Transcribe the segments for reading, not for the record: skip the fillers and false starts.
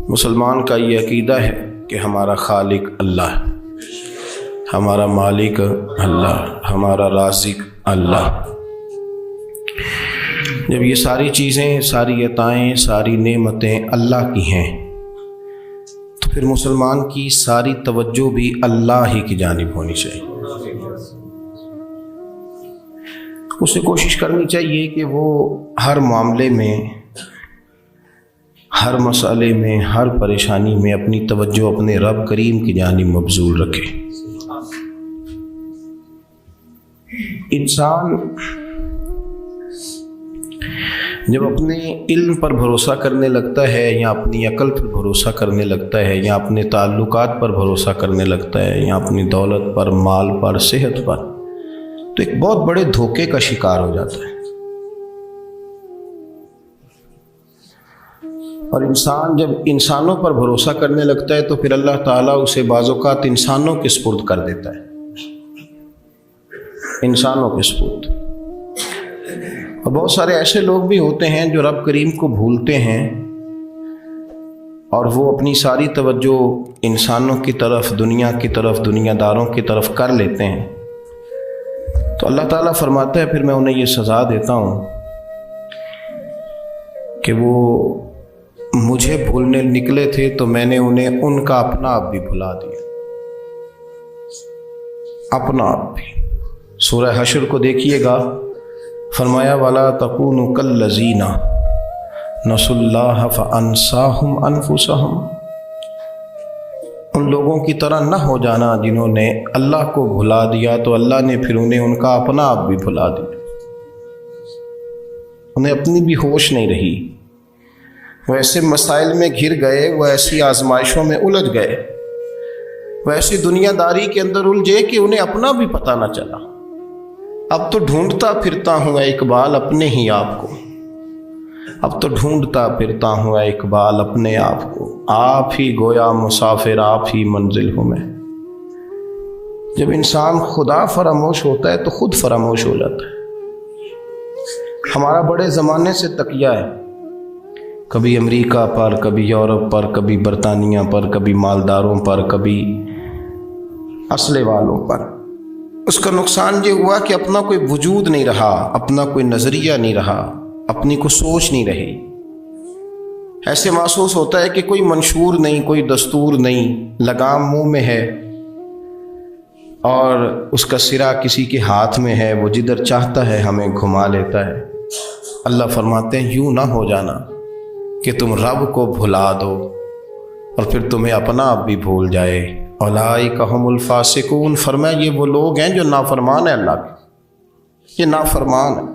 مسلمان کا یہ عقیدہ ہے کہ ہمارا خالق اللہ ہے، ہمارا مالک اللہ، ہمارا رازق اللہ۔ جب یہ ساری چیزیں، ساری عطائیں، ساری نعمتیں اللہ کی ہیں تو پھر مسلمان کی ساری توجہ بھی اللہ ہی کی جانب ہونی چاہیے۔ اسے کوشش کرنی چاہیے کہ وہ ہر معاملے میں، ہر مسئلے میں، ہر پریشانی میں اپنی توجہ اپنے رب کریم کی جانب مبذول رکھے۔ انسان جب اپنے علم پر بھروسہ کرنے لگتا ہے، یا اپنی عقل پر بھروسہ کرنے لگتا ہے، یا اپنے تعلقات پر بھروسہ کرنے لگتا ہے، یا اپنی دولت پر، مال پر، صحت پر، تو ایک بہت بڑے دھوکے کا شکار ہو جاتا ہے۔ اور انسان جب انسانوں پر بھروسہ کرنے لگتا ہے تو پھر اللہ تعالیٰ اسے بعض اوقات انسانوں کے سپرد کر دیتا ہے، انسانوں کے سپرد۔ اور بہت سارے ایسے لوگ بھی ہوتے ہیں جو رب کریم کو بھولتے ہیں اور وہ اپنی ساری توجہ انسانوں کی طرف، دنیا کی طرف، دنیا داروں کی طرف کر لیتے ہیں، تو اللہ تعالیٰ فرماتا ہے پھر میں انہیں یہ سزا دیتا ہوں کہ وہ مجھے بھولنے نکلے تھے تو میں نے انہیں ان کا اپنا آپ بھی بھلا دیا، اپنا آپ بھی۔ سورہ حشر کو دیکھیے گا، فرمایا وَلَا تَكُونُوا كَالَّذِينَ نَسُوا اللَّهَ فَأَنسَاهُمْ أَنفُسَهُمْ۔ ان لوگوں کی طرح نہ ہو جانا جنہوں نے اللہ کو بھلا دیا تو اللہ نے پھر انہیں ان کا اپنا آپ بھی بھلا دیا، انہیں اپنی بھی ہوش نہیں رہی۔ وہ ایسے مسائل میں گھر گئے، وہ ایسی آزمائشوں میں الجھ گئے، وہ ایسی دنیا داری کے اندر الجھے کہ انہیں اپنا بھی پتہ نہ چلا۔ اب تو ڈھونڈتا پھرتا ہوں اے اقبال اپنے ہی آپ کو، اب تو ڈھونڈتا پھرتا ہوں اے اقبال اپنے آپ کو، آپ ہی گویا مسافر، آپ ہی منزل ہوں میں۔ جب انسان خدا فراموش ہوتا ہے تو خود فراموش ہو جاتا ہے۔ ہمارا بڑے زمانے سے تکیہ ہے، کبھی امریکہ پر، کبھی یورپ پر، کبھی برطانیہ پر، کبھی مالداروں پر، کبھی اسلحے والوں پر۔ اس کا نقصان یہ ہوا کہ اپنا کوئی وجود نہیں رہا، اپنا کوئی نظریہ نہیں رہا، اپنی کوئی سوچ نہیں رہی۔ ایسے محسوس ہوتا ہے کہ کوئی منشور نہیں، کوئی دستور نہیں، لگام منہ میں ہے اور اس کا سرا کسی کے ہاتھ میں ہے، وہ جدھر چاہتا ہے ہمیں گھما لیتا ہے۔ اللہ فرماتے ہیں یوں نہ ہو جانا کہ تم رب کو بھلا دو اور پھر تمہیں اپنا آپ بھی بھول جائے۔ اولئک ھم الفاسقون، فرمایا یہ وہ لوگ ہیں جو نافرمان ہیں اللہ کے، یہ نافرمان ہیں۔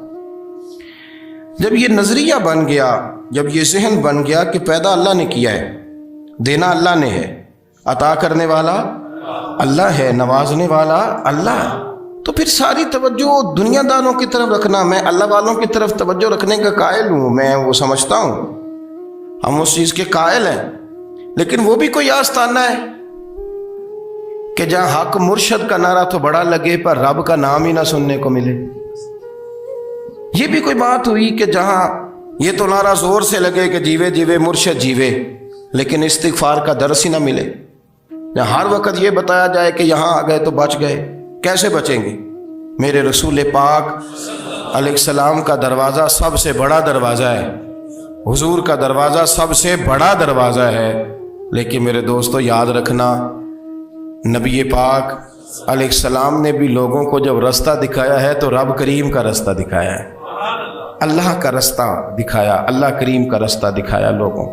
جب یہ نظریہ بن گیا، جب یہ ذہن بن گیا کہ پیدا اللہ نے کیا ہے، دینا اللہ نے ہے، عطا کرنے والا اللہ ہے، نوازنے والا اللہ ہے، تو پھر ساری توجہ دنیا داروں کی طرف رکھنا، میں اللہ والوں کی طرف توجہ رکھنے کا قائل ہوں، میں وہ سمجھتا ہوں، ہم اس چیز کے قائل ہیں، لیکن وہ بھی کوئی آستانہ ہے کہ جہاں حق مرشد کا نعرہ تو بڑا لگے پر رب کا نام ہی نہ سننے کو ملے۔ یہ بھی کوئی بات ہوئی کہ جہاں یہ تو نعرہ زور سے لگے کہ جیوے جیوے مرشد جیوے، لیکن استغفار کا درس ہی نہ ملے۔ جہاں ہر وقت یہ بتایا جائے کہ یہاں آ گئے تو بچ گئے، کیسے بچیں گے؟ میرے رسول پاک علیہ السلام کا دروازہ سب سے بڑا دروازہ ہے، حضور کا دروازہ سب سے بڑا دروازہ ہے، لیکن میرے دوستو یاد رکھنا، نبی پاک علیہ السلام نے بھی لوگوں کو جب رستہ دکھایا ہے تو رب کریم کا رستہ دکھایا ہے، اللہ کا رستہ دکھایا، اللہ کریم کا رستہ دکھایا، لوگوں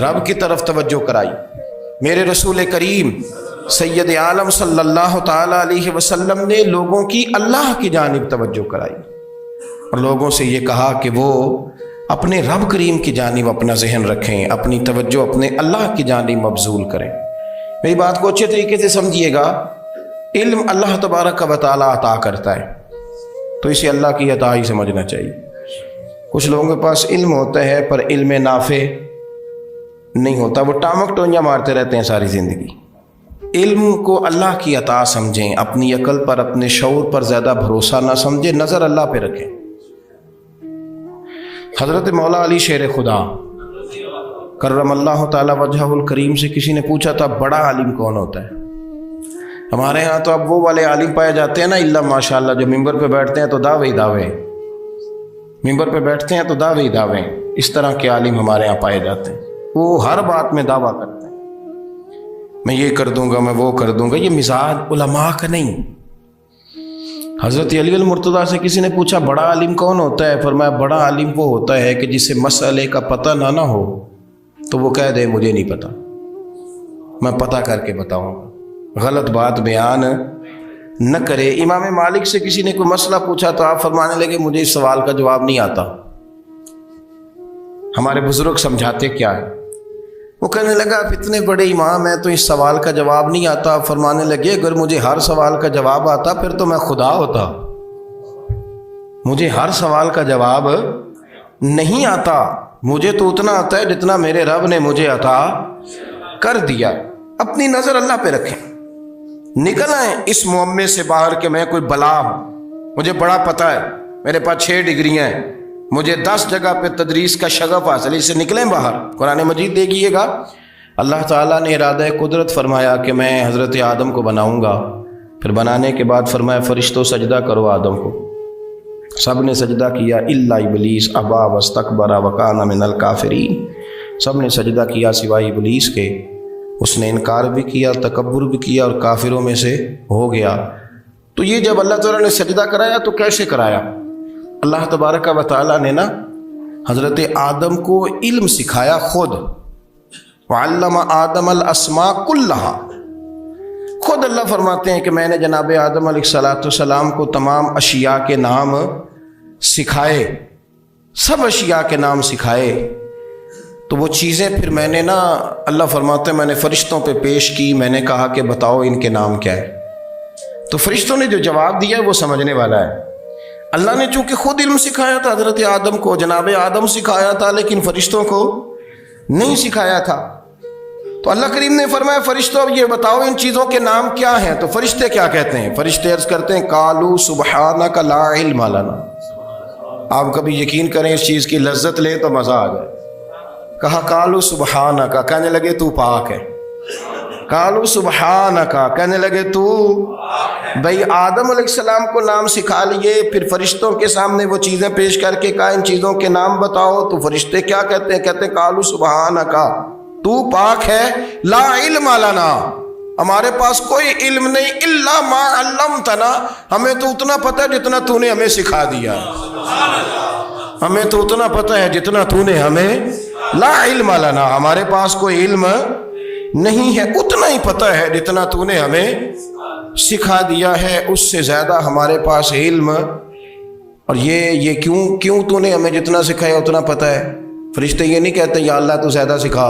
رب کی طرف توجہ کرائی۔ میرے رسول کریم سید عالم صلی اللہ تعالیٰ علیہ وسلم نے لوگوں کی اللہ کی جانب توجہ کرائی اور لوگوں سے یہ کہا کہ وہ اپنے رب کریم کی جانب اپنا ذہن رکھیں، اپنی توجہ اپنے اللہ کی جانب مبذول کریں۔ میری بات کو اچھے طریقے سے سمجھیے گا، علم اللہ تبارک و تعالیٰ عطا کرتا ہے تو اسے اللہ کی عطا ہی سمجھنا چاہیے۔ کچھ لوگوں کے پاس علم ہوتا ہے پر علم نافع نہیں ہوتا، وہ ٹامک ٹونیاں مارتے رہتے ہیں ساری زندگی، علم کو اللہ کی عطا سمجھیں، اپنی عقل پر اپنے شعور پر زیادہ بھروسہ نہ سمجھیں، نظر اللہ پہ رکھیں۔ حضرت مولا علی شیر خدا کرم اللہ تعالی وجہہ الکریم سے کسی نے پوچھا تھا بڑا عالم کون ہوتا ہے؟ ہمارے ہاں تو اب وہ والے عالم پائے جاتے ہیں نا اللہ ماشاءاللہ، جو ممبر پہ بیٹھتے ہیں تو دعوے دعوے، ممبر پہ بیٹھتے ہیں تو دعوے دعوے، اس طرح کے عالم ہمارے ہاں پائے جاتے ہیں۔ وہ ہر بات میں دعویٰ کرتے ہیں، میں یہ کر دوں گا، میں وہ کر دوں گا۔ یہ مزاج علماء کا نہیں۔ حضرت علی المرتضیٰ سے کسی نے پوچھا بڑا عالم کون ہوتا ہے؟ فرمایا بڑا عالم وہ ہوتا ہے کہ جسے مسئلے کا پتہ نہ ہو تو وہ کہہ دے مجھے نہیں پتہ، میں پتہ کر کے بتاؤں گا، غلط بات بیان نہ کرے۔ امام مالک سے کسی نے کوئی مسئلہ پوچھا تو آپ فرمانے لگے مجھے اس سوال کا جواب نہیں آتا۔ ہمارے بزرگ سمجھاتے کیا ہے؟ وہ کہنے لگا آپ اتنے بڑے امام ہیں تو اس سوال کا جواب نہیں آتا۔ آپ فرمانے لگے اگر مجھے ہر سوال کا جواب آتا پھر تو میں خدا ہوتا، مجھے ہر سوال کا جواب نہیں آتا، مجھے تو اتنا آتا ہے جتنا میرے رب نے مجھے عطا کر دیا۔ اپنی نظر اللہ پہ رکھیں، نکل آئیں اس معمے سے باہر کہ میں کوئی بلا ہوں، مجھے بڑا پتہ ہے، میرے پاس 6 ڈگریاں ہیں، مجھے 10 جگہ پہ تدریس کا شغف حاصل ہے، اس سے نکلیں باہر۔ قرآن مجید دیکھیے گا، اللہ تعالیٰ نے ارادہ قدرت فرمایا کہ میں حضرت آدم کو بناؤں گا، پھر بنانے کے بعد فرمایا فرشتوں سجدہ کرو آدم کو، سب نے سجدہ کیا الا ابلیس ابا واستکبر وکان من الکافرین، سب نے سجدہ کیا سوائے ابلیس کے، اس نے انکار بھی کیا، تکبر بھی کیا اور کافروں میں سے ہو گیا۔ تو یہ جب اللہ تعالیٰ نے سجدہ کرایا تو کیسے کرایا؟ اللہ تبارک و تعالیٰ نے نا حضرت آدم کو علم سکھایا خود، وعلم آدم الاسماء کلہا، خود اللہ فرماتے ہیں کہ میں نے جناب آدم علیہ السلام کو تمام اشیاء کے نام سکھائے، سب اشیاء کے نام سکھائے۔ تو وہ چیزیں پھر میں نے نا، اللہ فرماتے ہیں میں نے فرشتوں پہ پیش کی، میں نے کہا کہ بتاؤ ان کے نام کیا ہے، تو فرشتوں نے جو جواب دیا ہے وہ سمجھنے والا ہے۔ اللہ نے چونکہ خود علم سکھایا تھا حضرت آدم کو، جناب آدم سکھایا تھا، لیکن فرشتوں کو نہیں سکھایا تھا۔ تو اللہ کریم نے فرمایا فرشتوں اب یہ بتاؤ ان چیزوں کے نام کیا ہیں؟ تو فرشتے کیا کہتے ہیں؟ فرشتے عرض کرتے ہیں قالوا سبحانک لا علم لنا۔ آپ کبھی یقین کریں اس چیز کی لذت لیں تو مزہ آ جائے۔ کہا قالوا سبحانک، کہنے لگے تو پاک ہے، قالوا سبحانک، کہنے لگے تو، بھئی آدم علیہ السلام کو نام سکھا لیے، پھر فرشتوں کے سامنے وہ چیزیں پیش کر کے کہا ان چیزوں کے نام بتاؤ، تو فرشتے کیا کہتے ہیں؟ کہتے ہیں قالوا سبحانک، تو پاک ہے، لا علم لنا، ہمارے پاس کوئی علم نہیں، الا ما علمتنا، ہمیں تو اتنا پتہ ہے جتنا تو نے ہمیں سکھا دیا، ہمیں تو اتنا پتہ ہے جتنا تو نے ہمیں، لا علم لنا، ہمارے پاس کوئی علم نہیں ہے، اتنا ہی پتہ ہے جتنا تو نے ہمیں سکھا دیا ہے، اس سے زیادہ ہمارے پاس علم۔ اور یہ کیوں تو نے ہمیں جتنا سکھایا اتنا پتہ ہے؟ فرشتے یہ نہیں کہتے یا اللہ تو زیادہ سکھا،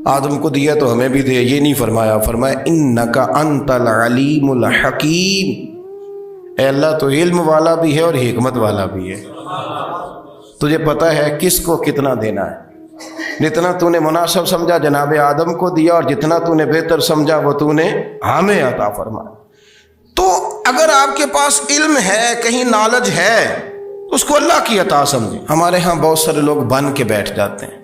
آدم کو دیا تو ہمیں بھی دے، یہ نہیں فرمایا، فرمایا انک انت العلیم الحکیم، اے اللہ تو علم والا بھی ہے اور حکمت والا بھی ہے، تجھے پتہ ہے کس کو کتنا دینا ہے، جتنا تو نے مناسب سمجھا جناب آدم کو دیا، اور جتنا تو نے بہتر سمجھا وہ تو نے ہمیں عطا فرمایا۔ تو اگر آپ کے پاس علم ہے، کہیں نالج ہے، اس کو اللہ کی عطا سمجھیں۔ ہمارے ہاں بہت سارے لوگ بن کے بیٹھ جاتے ہیں،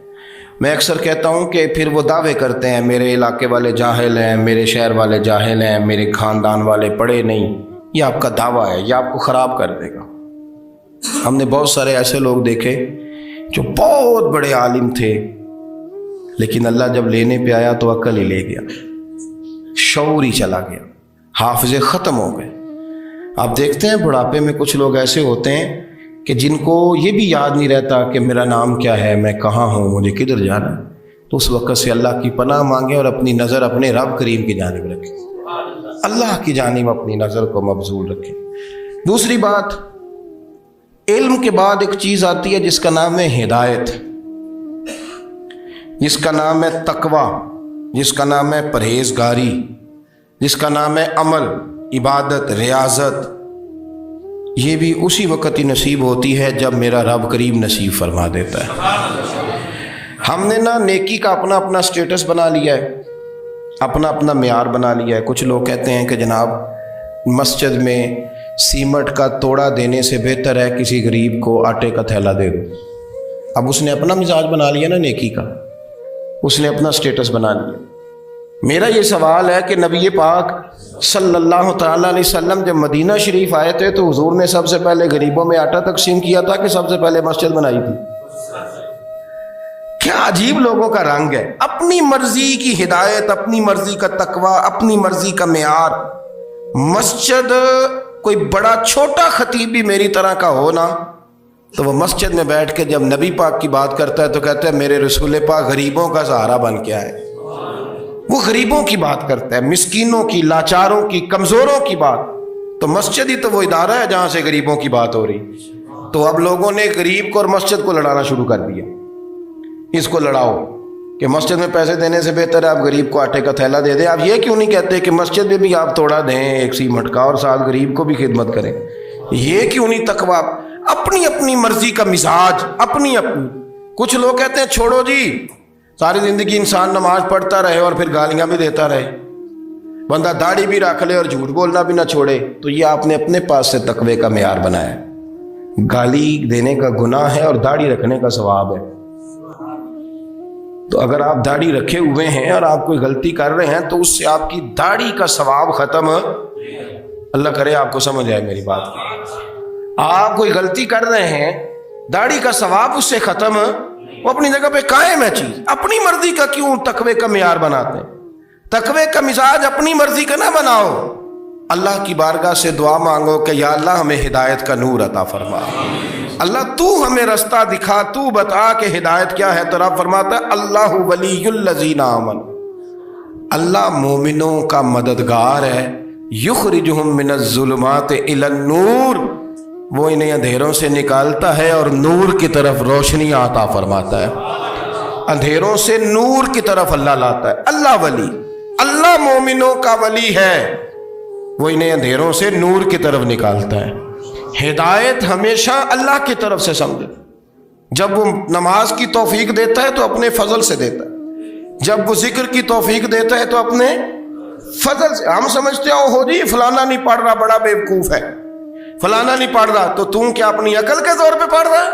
میں اکثر کہتا ہوں کہ پھر وہ دعوے کرتے ہیں میرے علاقے والے جاہل ہیں، میرے شہر والے جاہل ہیں، میرے خاندان والے پڑھے نہیں۔ یہ آپ کا دعویٰ ہے، یہ آپ کو خراب کر دے گا۔ ہم نے بہت سارے ایسے لوگ دیکھے جو بہت بڑے عالم تھے، لیکن اللہ جب لینے پہ آیا تو عقل ہی لے گیا، شعور ہی چلا گیا، حافظے ختم ہو گئے۔ آپ دیکھتے ہیں بڑھاپے میں کچھ لوگ ایسے ہوتے ہیں کہ جن کو یہ بھی یاد نہیں رہتا کہ میرا نام کیا ہے، میں کہاں ہوں، مجھے کدھر جانا ہے۔ تو اس وقت سے اللہ کی پناہ مانگیں اور اپنی نظر اپنے رب کریم کی جانب رکھیں، اللہ کی جانب اپنی نظر کو مبذول رکھیں۔ دوسری بات، علم کے بعد ایک چیز آتی ہے جس کا نام ہے ہدایت، جس کا نام ہے تقوی، جس کا نام ہے پرہیزگاری، جس کا نام ہے عمل، عبادت، ریاضت۔ یہ بھی اسی وقت ہی نصیب ہوتی ہے جب میرا رب کریم نصیب فرما دیتا ہے۔ ہم نے نا نیکی کا اپنا اپنا سٹیٹس بنا لیا ہے، اپنا اپنا معیار بنا لیا ہے۔ کچھ لوگ کہتے ہیں کہ جناب مسجد میں سیمٹ کا توڑا دینے سے بہتر ہے کسی غریب کو آٹے کا تھیلا دے دو۔ اب اس نے اپنا مزاج بنا لیا نا نیکی کا، اس نے اپنا سٹیٹس بنا لیا۔ میرا یہ سوال ہے کہ نبی پاک صلی اللہ تعالیٰ علیہ وسلم جب مدینہ شریف آئے تھے تو حضور نے سب سے پہلے غریبوں میں آٹا تقسیم کیا تھا کہ سب سے پہلے مسجد بنائی تھی؟ کیا عجیب لوگوں کا رنگ ہے، اپنی مرضی کی ہدایت، اپنی مرضی کا تقوی، اپنی مرضی کا معیار۔ مسجد کوئی بڑا چھوٹا خطیب بھی میری طرح کا ہو نا تو وہ مسجد میں بیٹھ کے جب نبی پاک کی بات کرتا ہے تو کہتا ہے میرے رسول پاک غریبوں کا سہارا بن کے آئے۔ وہ غریبوں کی بات کرتا ہے، مسکینوں کی، لاچاروں کی، کمزوروں کی بات۔ تو مسجد ہی تو وہ ادارہ ہے جہاں سے غریبوں کی بات ہو رہی۔ تو اب لوگوں نے غریب کو اور مسجد کو لڑانا شروع کر دیا، اس کو لڑاؤ کہ مسجد میں پیسے دینے سے بہتر ہے آپ غریب کو آٹے کا تھیلا دے دیں۔ آپ یہ کیوں نہیں کہتے کہ مسجد میں بھی آپ توڑا دیں ایک سیمٹ کا اور ساتھ غریب کو بھی خدمت کریں؟ یہ کیوں نہیں تقویٰ؟ اپنی اپنی مرضی کا مزاج، اپنی اپنی۔ کچھ لوگ کہتے ہیں چھوڑو جی، ساری زندگی انسان نماز پڑھتا رہے اور پھر گالیاں بھی دیتا رہے، بندہ داڑھی بھی رکھ لے اور جھوٹ بولنا بھی نہ چھوڑے۔ تو یہ آپ نے اپنے پاس سے تقوی کا معیار بنایا ہے۔ گالی دینے کا گناہ ہے اور داڑھی رکھنے کا ثواب ہے۔ تو اگر آپ داڑھی رکھے ہوئے ہیں اور آپ کوئی غلطی کر رہے ہیں تو اس سے آپ کی داڑھی کا ثواب ختم، اللہ کرے آپ کو سمجھ آئے میری بات۔ آپ کوئی غلطی کر رہے ہیں، داڑھی کا ثواب اس سے ختم، وہ اپنی جگہ پہ قائم ہے چیز۔ اپنی مرضی کا کیوں تقوی کا معیار بناتے ہیں؟ تقوی کا مزاج اپنی مرضی کا نہ بناؤ۔ اللہ کی بارگاہ سے دعا مانگو کہ یا اللہ ہمیں ہدایت کا نور عطا فرما، اللہ تو ہمیں رستہ دکھا، تو بتا کہ ہدایت کیا ہے۔ تو رب فرماتا ہے اللہ ولی الذین آمنوا، اللہ مومنوں کا مددگار ہے، یخرجہم من الظلمات الی النور، وہ انہیں اندھیروں سے نکالتا ہے اور نور کی طرف روشنی عطا فرماتا ہے۔ اندھیروں سے نور کی طرف اللہ لاتا ہے۔ اللہ ولی، اللہ مومنوں کا ولی ہے، وہ انہیں اندھیروں سے نور کی طرف نکالتا ہے۔ ہدایت ہمیشہ اللہ کی طرف سے سمجھے۔ جب وہ نماز کی توفیق دیتا ہے تو اپنے فضل سے دیتا ہے، جب وہ ذکر کی توفیق دیتا ہے تو اپنے فضل سے۔ ہم سمجھتے ہو جی فلانا نہیں پڑھ رہا بڑا بیوقوف ہے، فلانا نہیں پڑھ رہا، تو تم کیا اپنی عقل کے طور پہ پڑھ رہا ہے؟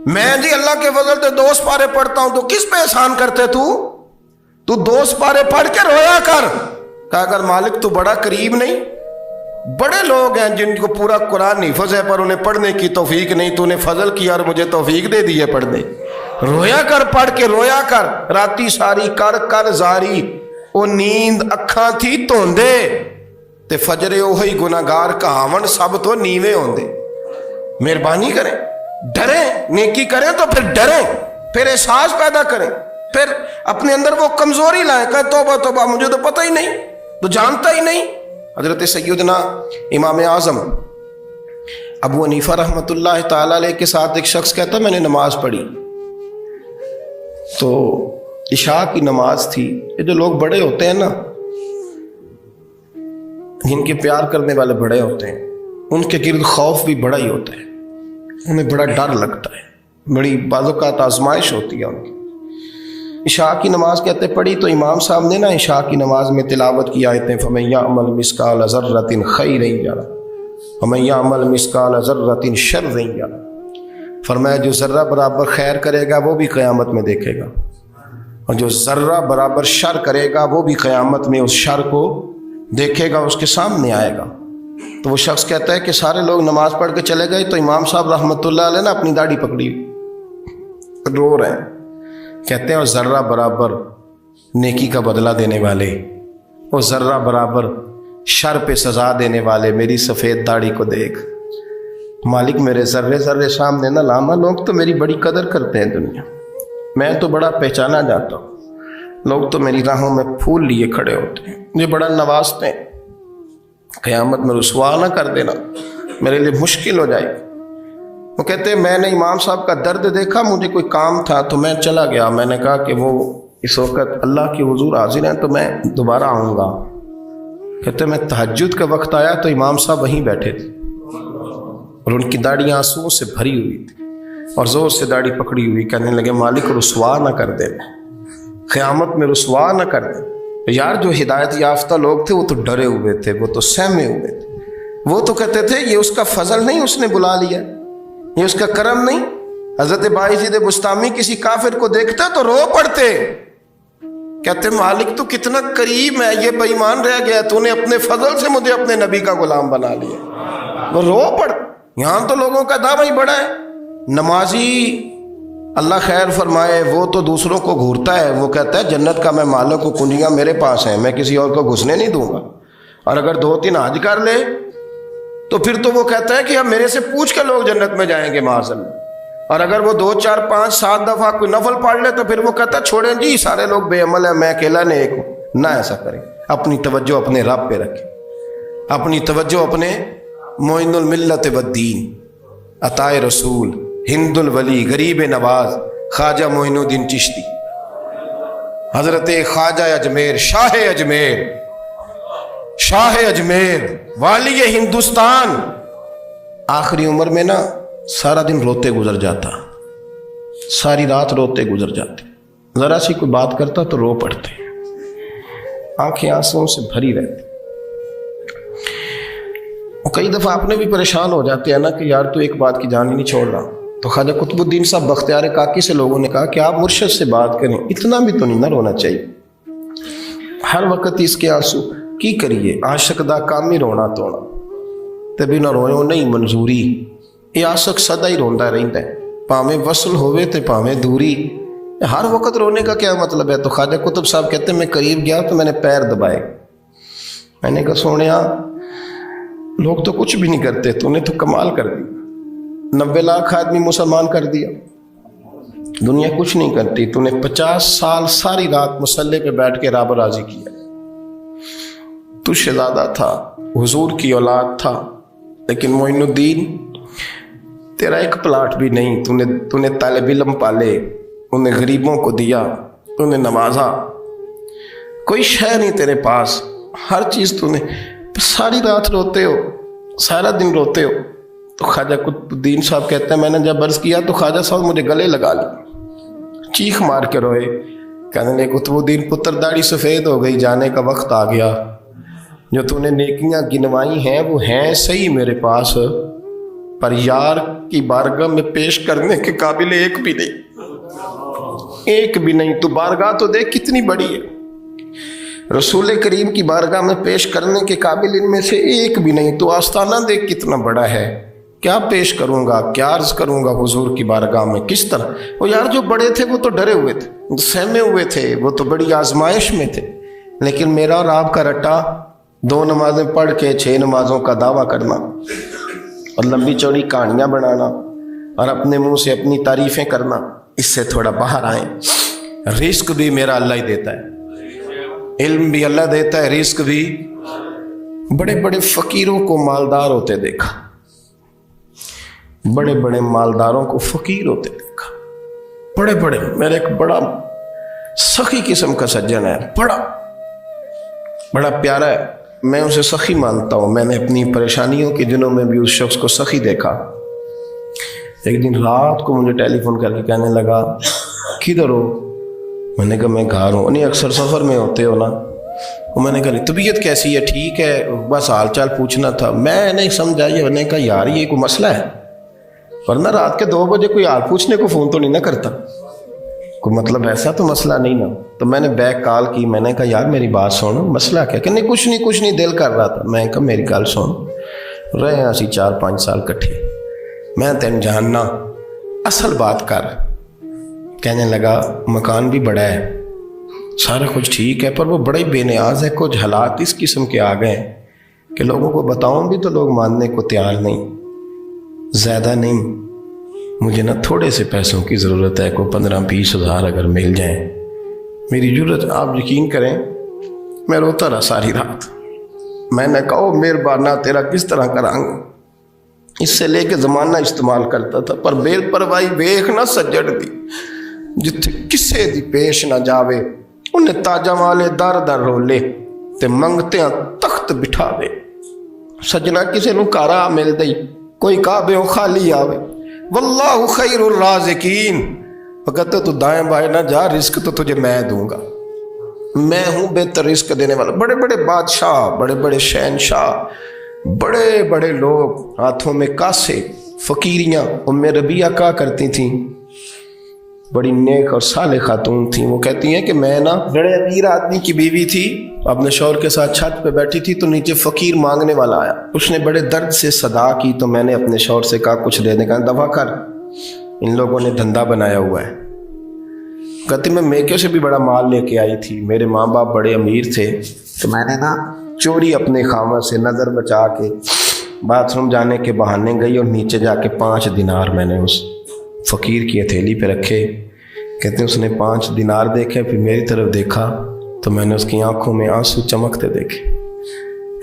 میں جی اللہ کے فضل سے 2 سپارے پڑھتا ہوں، تو کس پہ احسان کرتے تو 2 سپارے پڑھ کے رویا کر، کہا اگر مالک تو بڑا قریب نہیں؟ بڑے لوگ ہیں جن کو پورا قرآن حفظ ہے پر انہیں پڑھنے کی توفیق نہیں، تو انہیں فضل کیا اور مجھے توفیق دے دی ہے پڑھنے۔ رویا کر، پڑھ کے رویا کر، راتی ساری کر کر زاری، او نیند اکھاں تھی توندے تے فجرے اوہی گناہگار کہاون سب تو نیوے ہوندے۔ مہربانی کریں، ڈریں، نیکی کریں تو پھر ڈریں، پھر احساس پیدا کریں، پھر اپنے اندر وہ کمزوری لائیں کہ توبہ توبہ مجھے تو پتہ ہی نہیں، تو جانتا ہی نہیں۔ حضرت سیدنا امام اعظم ابو حنیفہ رحمۃ اللہ تعالی علیہ کے ساتھ ایک شخص کہتا میں نے نماز پڑھی، تو عشاء کی نماز تھی۔ یہ جو لوگ بڑے ہوتے ہیں نا، جن کے پیار کرنے والے بڑے ہوتے ہیں، ان کے گرد خوف بھی بڑا ہی ہوتا ہے، انہیں بڑا ڈر لگتا ہے، بڑی بعض اوقات آزمائش ہوتی ہے ان کی۔ عشاء کی نماز کہتے پڑھی تو امام صاحب نے نا عشاء کی نماز میں تلاوت کی آیتیں فَمَن يَعْمَلْ مِثْقَالَ ذَرَّةٍ خَيْرًا يَرَهُ وَمَن يَعْمَلْ مِثْقَالَ ذَرَّةٍ شَرًّا يَرَهُ، فرمایا جو ذرہ برابر خیر کرے گا وہ بھی قیامت میں دیکھے گا، اور جو ذرہ برابر شر کرے گا وہ بھی قیامت میں اس شر کو دیکھے گا، اس کے سامنے آئے گا۔ تو وہ شخص کہتا ہے کہ سارے لوگ نماز پڑھ کے چلے گئے تو امام صاحب رحمۃ اللہ علیہ نے اپنی داڑھی پکڑی، رو رہے ہیں، کہتے ہیں اور ذرہ برابر نیکی کا بدلہ دینے والے، اور ذرہ برابر شر پہ سزا دینے والے میری سفید داڑھی کو دیکھ، مالک میرے ذرے ذرے سامنے نہ لانا، لوگ تو میری بڑی قدر کرتے ہیں دنیا، میں تو بڑا پہچانا جاتا ہوں، لوگ تو میری راہوں میں پھول لیے کھڑے ہوتے ہیں، مجھے بڑا نوازتے ہیں، قیامت میں رسوا نہ کر دینا، میرے لیے مشکل ہو جائے گی۔ وہ کہتے ہیں میں نے امام صاحب کا درد دیکھا، مجھے کوئی کام تھا تو میں چلا گیا، میں نے کہا کہ وہ اس وقت اللہ کے حضور حاضر ہیں تو میں دوبارہ آؤں گا۔ کہتے ہیں میں تہجد کا وقت آیا تو امام صاحب وہیں بیٹھے تھے اور ان کی داڑھی آنسوؤں سے بھری ہوئی تھی اور زور سے داڑھی پکڑی ہوئی، کہنے لگے مالک رسوا نہ کر دے، قیامت میں رسوا نہ کر دیں۔ یار جو ہدایت یافتہ لوگ تھے وہ تو ڈرے ہوئے تھے، وہ تو سہمے ہوئے تھے، وہ تو کہتے تھے یہ اس کا فضل نہیں، اس نے بلا لیا، یہ اس کا کرم نہیں۔ حضرت باعزید بستامی کسی کافر کو دیکھتا تو رو پڑتے، کہتے مالک تو کتنا کریم ہے، یہ بے ایمان رہ گیا، تو نے اپنے فضل سے مجھے اپنے نبی کا غلام بنا لیا۔ وہ رو پڑ۔ یہاں تو لوگوں کا دعویٰ ہی بڑا ہے۔ نمازی اللہ خیر فرمائے وہ تو دوسروں کو گھورتا ہے، وہ کہتا ہے جنت کا میں مالک ہوں، کنجیاں میرے پاس ہیں، میں کسی اور کو گھسنے نہیں دوں گا۔ اور اگر 2-3 حج کر لے تو پھر تو وہ کہتا ہے کہ اب میرے سے پوچھ کے لوگ جنت میں جائیں گے معاذ اللہ۔ اور اگر وہ 2 4 5 7 دفعہ کوئی نفل پڑھ لے تو پھر وہ کہتا ہے چھوڑیں جی سارے لوگ بے عمل ہیں، میں اکیلا نیک ہوں۔ نہ ایسا کریں، اپنی توجہ اپنے رب پہ رکھیں، اپنی توجہ اپنے معین الملت والدین، عطا رسول، ہند الولی، غریب نواز، خواجہ معین الدین چشتی، حضرت خواجہ اجمیر، شاہ اجمیر، شاہ اجمیر، والی ہندوستان۔ آخری عمر میں نا سارا دن روتے گزر جاتا، ساری رات روتے گزر جاتے، ذرا سی کوئی بات کرتا تو رو پڑتے، آنکھیں آنسوں سے بھری رہتی۔ اور کئی دفعہ آپ نے بھی پریشان ہو جاتے ہیں نا کہ یار تو ایک بات کی جان ہی نہیں چھوڑ رہا۔ تو خواجہ قطب الدین صاحب بختیار کاکی سے لوگوں نے کہا کہ آپ مرشد سے بات کریں، اتنا بھی تو نہیں نہ رونا چاہیے، ہر وقت اس کے آنسو کی کریے، عاشق دا کام ہی رونا توڑا، تبھی نہ روئے نہیں منظوری، یہ عاشق سدا ہی روندا رہتا ہے، پاویں وصل ہوئے تے پاویں دوری، ہر وقت رونے کا کیا مطلب ہے؟ تو خواجہ قطب صاحب کہتے ہیں میں قریب گیا تو میں نے پیر دبائے، میں نے کہا سونیا لوگ تو کچھ بھی نہیں کرتے، تو نے تو کمال کر دی، 90 لاکھ آدمی مسلمان کر دیا، دنیا کچھ نہیں کرتی، تو نے 50 سال ساری رات مصلے پہ بیٹھ کے رب راضی کیا، تو شہزادہ تھا، حضور کی اولاد تھا، لیکن معین الدین تیرا ایک پلاٹ بھی نہیں، تو نے طالب علم پالے، انہیں غریبوں کو دیا، انہیں نوازا، کوئی شے نہیں تیرے پاس، ہر چیز تو نے، ساری رات روتے ہو، سارا دن روتے ہو۔ تو خواجہ قطب الدین صاحب کہتے ہیں میں نے جب عرض کیا تو خواجہ صاحب مجھے گلے لگا لی، چیخ مار کے روئے، کہنے لگے قطب الدین پتر داڑھی سفید ہو گئی، جانے کا وقت آ گیا، جو تو نے نیکیاں گنوائی ہیں وہ ہیں صحیح میرے پاس، پر یار کی بارگاہ میں پیش کرنے کے قابل ایک بھی نہیں، ایک بھی نہیں، تو بارگاہ تو دیکھ کتنی بڑی ہے، رسول کریم کی بارگاہ میں پیش کرنے کے قابل ان میں سے ایک بھی نہیں، تو آستانہ دیکھ کتنا بڑا ہے، کیا پیش کروں گا، کیا عرض کروں گا حضور کی بارگاہ میں، کس طرح؟ وہ یار جو بڑے تھے وہ تو ڈرے ہوئے تھے، سہمے ہوئے تھے، وہ تو بڑی آزمائش میں تھے، لیکن میرا اور آپ کا رٹا 2 نمازیں پڑھ کے 6 نمازوں کا دعویٰ کرنا اور لمبی چوڑی کہانیاں بنانا اور اپنے منہ سے اپنی تعریفیں کرنا، اس سے تھوڑا باہر آئیں۔ رزق بھی میرا اللہ ہی دیتا ہے، علم بھی اللہ دیتا ہے، رزق بھی۔ بڑے بڑے فقیروں کو مالدار ہوتے دیکھا، بڑے بڑے مالداروں کو فقیر ہوتے دیکھا، بڑے بڑے، میرا ایک بڑا سخی قسم کا سجن ہے، بڑا پیارا ہے، میں اسے سخی مانتا ہوں، میں نے اپنی پریشانیوں کے دنوں میں بھی اس شخص کو سخی دیکھا۔ ایک دن رات کو مجھے ٹیلی فون کر کے کہنے لگا کدھر ہو؟ میں نے کہا میں گھر ہوں۔ نہیں اکثر سفر میں ہوتے ہو نا؟ میں نے کہا طبیعت کیسی ہے؟ ٹھیک ہے، بس حال چال پوچھنا تھا۔ میں نہیں سمجھا، میں نے کہا یار یہ کوئی مسئلہ ہے، ورنہ رات کے 2 بجے کوئی حال پوچھنے کو فون تو نہیں نہ کرتا، کوئی مطلب ایسا تو مسئلہ نہیں نا۔ تو میں نے بیک کال کی، میں نے کہا یار میری بات سن، مسئلہ کیا؟ کہ نہیں کچھ نہیں دل کر رہا تھا۔ میں کہا میری گل سن، رہے ہیں اسی 4-5 سال کٹھے، میں تین جاننا، اصل بات کر۔ کہنے لگا مکان بھی بڑا ہے، سارا کچھ ٹھیک ہے، پر وہ بڑا ہی بے نیاز ہے، کچھ حالات اس قسم کے آ گئے ہیں کہ لوگوں کو بتاؤں بھی تو لوگ ماننے کو تیار نہیں، زیادہ نہیں، مجھے نا تھوڑے سے پیسوں کی ضرورت ہے، کوئی 15-20 ہزار اگر مل جائیں میری ضرورت۔ آپ یقین کریں میں روتا رہا ساری رات۔ میں نے کہا مہربانہ تیرا کس طرح کراں گا، اس سے لے کے زمانہ استعمال کرتا تھا، پر بے پرواہی ویخ نہ سجڑ دی، جتھے کسے دی پیش نہ جاوے انہیں تاجاں والے در در رولے تے منگتیاں تخت بٹھا دے۔ سجنا کسے نو کارا مل دئی، کوئی کعبے خالی آوے۔ واللہ خیر الرازقین، وہ کہتے تو دائیں بائیں نہ جا، رزق تو تجھے میں دوں گا، میں ہوں بہتر رزق دینے والا۔ بڑے بڑے بادشاہ، بڑے بڑے شہنشاہ، بڑے بڑے لوگ، ہاتھوں میں کاسے، فقیریاں۔ ام ربیعہ کہا کرتی تھیں، بڑی نیک اور صالح خاتون تھیں، وہ کہتی ہیں کہ میں نا بڑے امیر آدمی کی بیوی تھی، اپنے شوہر کے ساتھ چھت پہ بیٹھی تھی تو نیچے فقیر مانگنے والا آیا، اس نے بڑے درد سے صدا کی تو میں نے اپنے شوہر سے کہا کچھ دینے کا دفع کر، ان لوگوں نے دھندا بنایا ہوا ہے۔ کہتی میں میکے سے بھی بڑا مال لے کے آئی تھی، میرے ماں باپ بڑے امیر تھے تو میں نے نا چوری اپنے خامہ سے نظر بچا کے باتھ روم جانے کے بہانے گئی اور نیچے جا کے 5 دینار میں نے اس فقیر کی ہتھیلی پہ رکھے۔ کہتے ہیں اس نے 5 دینار دیکھے، پھر میری طرف دیکھا تو میں نے اس کی آنکھوں میں آنسو چمکتے دیکھے۔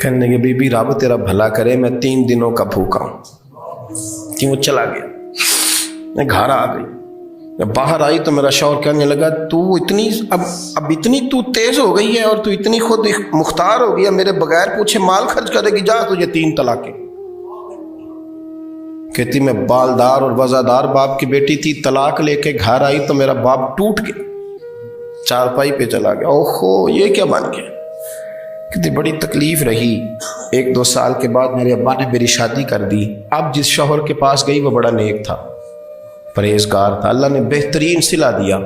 کہنے لگے بی بی رب تیرا بھلا کرے، میں 3 دنوں کا بھوکا ہوں۔ کہ وہ چلا گیا، میں گھر آ گئی، جب باہر آئی تو میرا شوہر کہنے لگا تو اتنی اب اتنی تو تیز ہو گئی ہے اور تو اتنی خود مختار ہو گئی ہے، میرے بغیر پوچھے مال خرچ کرے گی، جا تجھے 3 طلاقیں۔ کہتی میں بالدار اور وزادار باپ کی بیٹی تھی، طلاق لے کے گھر آئی تو میرا باپ ٹوٹ گیا، چارپائی پہ چلا گیا، اوہو یہ کیا بن گیا۔ کہتی بڑی تکلیف رہی۔ 1-2 سال کے بعد میرے ابا نے میری شادی کر دی۔ اب جس شوہر کے پاس گئی وہ بڑا نیک تھا، پرہیزگار تھا، اللہ نے بہترین صلہ دیا۔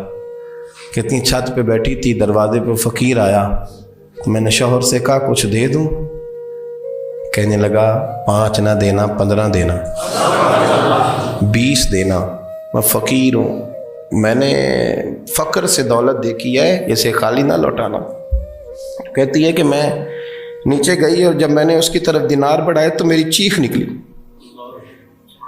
کتنی چھت پہ بیٹھی تھی، دروازے پہ فقیر آیا، میں نے شوہر سے کہا کچھ دے دوں؟ کہنے لگا 5 نہ دینا، 15 دینا، 20 دینا، میں فقیر ہوں، میں نے فقر سے دولت دیکھی ہے، اسے خالی نہ لوٹانا۔ کہتی ہے کہ میں نیچے گئی اور جب میں نے اس کی طرف دینار بڑھائے تو میری چیخ نکلی،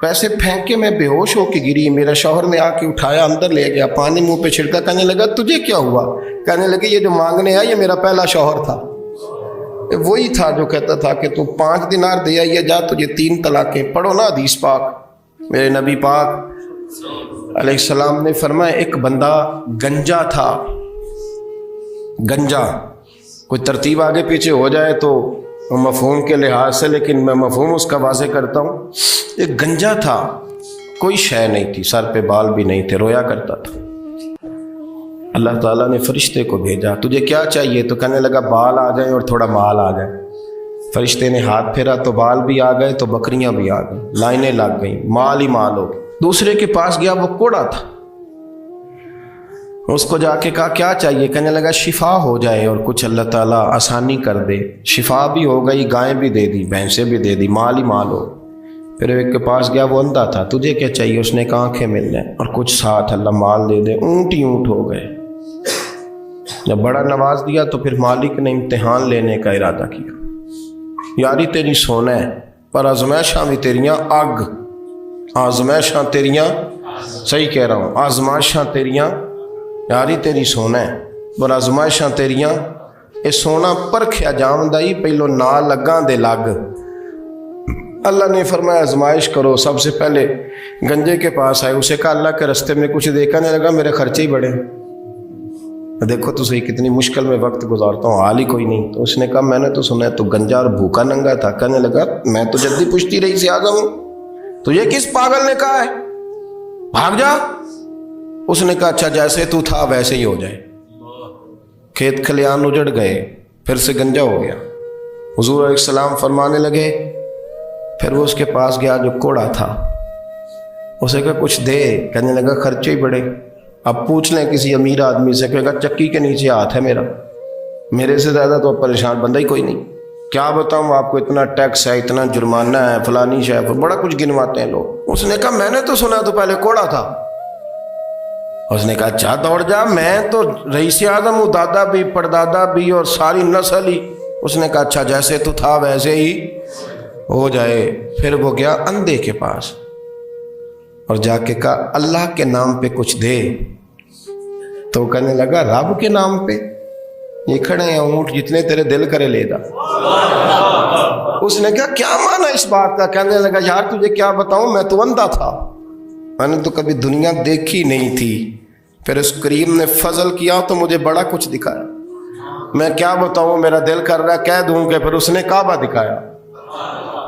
پیسے پھینک کے میں بے ہوش ہو کے گری۔ میرا شوہر نے آ کے اٹھایا، اندر لے گیا، پانی منہ پہ چھڑکا، کہنے لگا تجھے کیا ہوا؟ کہنے لگے یہ جو مانگنے آیا یہ میرا پہلا شوہر تھا، وہی تھا جو کہتا تھا کہ تو 5 دینار دے آئیے، جا تجھے 3 طلاقیں۔ پڑھو نا حدیث پاک، میرے نبی پاک علیہ السلام نے فرمایا ایک بندہ گنجا تھا، گنجا، کوئی ترتیب آگے پیچھے ہو جائے تو مفہوم کے لحاظ سے، لیکن میں مفہوم اس کا واضح کرتا ہوں۔ ایک گنجا تھا، کوئی شے نہیں تھی، سر پہ بال بھی نہیں تھے، رویا کرتا تھا۔ اللہ تعالیٰ نے فرشتے کو بھیجا، تجھے کیا چاہیے؟ تو کہنے لگا بال آ جائیں اور تھوڑا مال آ جائے۔ فرشتے نے ہاتھ پھیرا تو بال بھی آ گئے تو بکریاں بھی آ گئیں، لائنیں لگ گئیں، مال ہی مال ہو گئے۔ دوسرے کے پاس گیا، وہ کوڑا تھا، اس کو جا کے کہا کیا چاہیے؟ کہنے لگا شفا ہو جائے اور کچھ اللہ تعالیٰ آسانی کر دے۔ شفا بھی ہو گئی، گائیں بھی دے دی، بھینسیں بھی دے دی، مال ہی مال ہو۔ پھر ایک کے پاس گیا، وہ اندھا تھا، تجھے کیا چاہیے؟ اس نے کہا آنکھیں مل جائیں اور کچھ ساتھ اللہ مال دے دے۔ اونٹ ہی اونٹ ہو گئے۔ جب بڑا نواز دیا تو پھر مالک نے امتحان لینے کا ارادہ کیا، یاری تیری سونا ہے پر آزمائشاں بھی تیریاں اگ، آزمائشاں تیریاں، صحیح کہہ رہا ہوں، آزمائشاں تیریاں، یاری تیری سونا ہے پر آزمائشاں تیریاں، اے سونا پرکھیا جامدائی پہلو نہ لگاں دے لگ۔ اللہ نے فرمایا آزمائش کرو۔ سب سے پہلے گنجے کے پاس آئے، اسے کہا اللہ کے رستے میں کچھ دیکھنے لگا، میرے خرچے ہی بڑے، دیکھو تو صحیح کتنی مشکل میں وقت گزارتا ہوں، حال ہی کوئی نہیں۔ تو اس نے کہا میں نے تو سنا ہے تو گنجا اور بھوکا ننگا تھا۔ کہنے لگا میں تو جدی پشتی رئیس اعظم ہوں، تجھے کس پاگل نے کہا ہے بھاگ جا؟ اس نے کہا اچھا جیسے تو تھا ویسے ہی ہو جائے۔ کھیت کھلیان اجڑ گئے، پھر سے گنجا ہو گیا۔ حضور علیہ السلام فرمانے لگے، پھر وہ اس کے پاس گیا جو کوڑا تھا، اسے کہا کچھ دے، کہنے لگا خرچے ہی بڑے۔ اب پوچھ لیں کسی امیر آدمی سے، کہے گا چکی کے نیچے ہاتھ ہے میرا، میرے سے زیادہ تو پریشان بندہ ہی کوئی نہیں، کیا بتاؤں آپ کو، اتنا ٹیکس ہے، اتنا جرمانہ ہے، فلانی شے، بڑا کچھ گنواتے ہیں لوگ۔ اس نے کہا میں نے تو سنا تو پہلے کوڑا تھا۔ اس نے کہا اچھا دوڑ جا، میں تو رئیس اعظم ہوں، دادا بھی پردادا بھی اور ساری نسل ہی۔ اس نے کہا اچھا جیسے تو تھا ویسے ہی ہو جائے۔ پھر وہ گیا اندھے کے پاس اور جا کے کہا اللہ کے نام پہ کچھ دے۔ تو کہنے لگا رب کے نام پہ؟ یہ کھڑے ہیں اونٹ جتنے تیرے دل کرے لے دا۔ اس نے کہا کیا معنی اس بات کا؟ کہنے لگا یار تجھے کیا بتاؤں، میں تو اندھا تھا، میں نے تو کبھی دنیا دیکھی نہیں تھی، پھر اس کریم نے فضل کیا تو مجھے بڑا کچھ دکھایا، میں کیا بتاؤں، میرا دل کر رہا ہے کہہ دوں کہ پھر اس نے کعبہ دکھایا،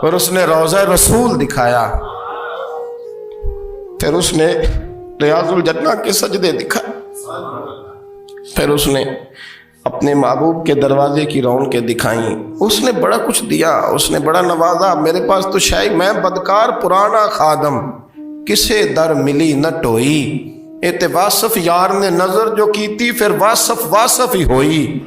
پھر اس نے روضہ رسول دکھایا، پھر اس نے ریاض الجنہ کے سجدے دکھائے، پھر اس نے اپنے محبوب کے دروازے کی رونقیں دکھائیں، اس نے بڑا کچھ دیا، اس نے بڑا نوازا۔ میرے پاس تو شاید میں بدکار پرانا خادم، کسے در ملی نہ ٹوئی، ایتے واصف یار نے نظر جو کی تھی، پھر واصف ہی ہوئی۔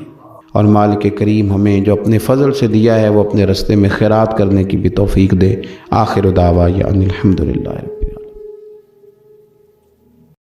اور مالک کریم ہمیں جو اپنے فضل سے دیا ہے وہ اپنے رستے میں خیرات کرنے کی بھی توفیق دے۔ آخر دعوانا الحمدللہ۔